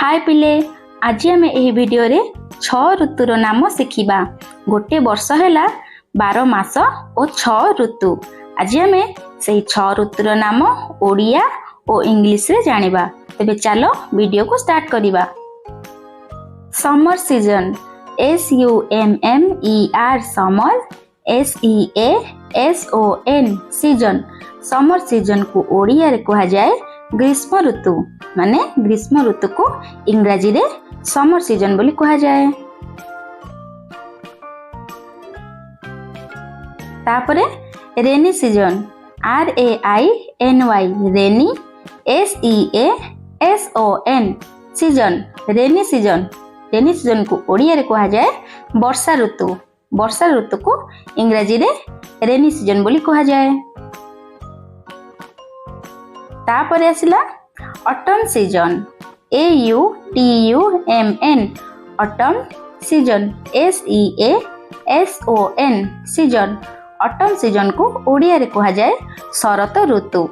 हाय पिले, आज आम यह वीडियो रे 6 ऋतुर नाम शिखिबा। गोटे वर्ष है 12 मास और 6 ऋतु। आज आम से 6 ऋतुर नाम ओडिया और इंग्लिश रे जानिबा। तेबे चलो वीडियो को स्टार्ट करिबा। Summer season SUMMER summer SEASON season. Summer season को ओडिया रे कहा जाए ग्रीष्म ऋतु। माने ग्रीष्म ऋतु को इंग्राजी रे समर सीजन बोली कहा जाए। तापरे रेनी सीजन RAINY रेनी SEASON season. Rainy season. Rainy season को ओडिया रे कहा जाए वर्षा ऋतु। वर्षा ऋतु को इंग्राजी रे रेनी सीजन बोली कहा जाए। तापर आसिला autumn season AUTUMN autumn season SEASON season. Autumn season को ओडिया रे कहा जाए शरत ऋतु।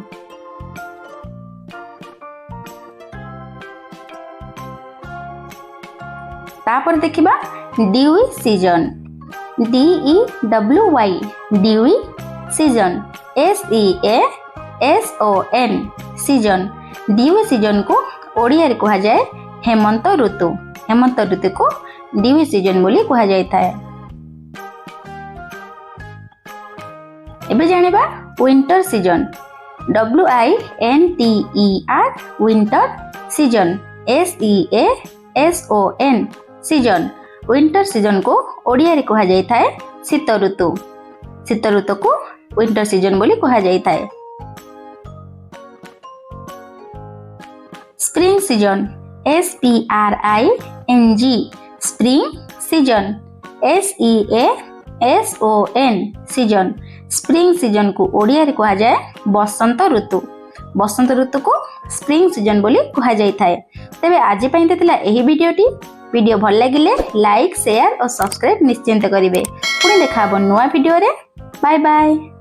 तापर देखिबा dewy season DEWY dewy season SEASON season. Dewy season को ओडिया रे कहा जाए हेमंत ऋतु। हेमंत ऋतु को ड्यूई सीजन बोली कहा जाय थाए। एबे जानिबा winter season WINTER winter season SEASON season. Winter season को ओडिया रे कहा जाय थाए शीत ऋतु। शीत ऋतु को विंटर सीजन बोली कहा जाय थाए। Spring season SPRING spring season SEASON season. Spring season को ओडिया रे कहा जाए बसंत ऋतु। बसंत ऋतु को स्प्रिंग सीजन बोली कहा जाय थाए। तेबे आज पई देतिला एही वीडियोटी। वीडियो भल लागिले लाइक शेयर और सब्सक्राइब निश्चिंत करिवे। पुणी देखा नुआ वीडियो रे। Bye bye.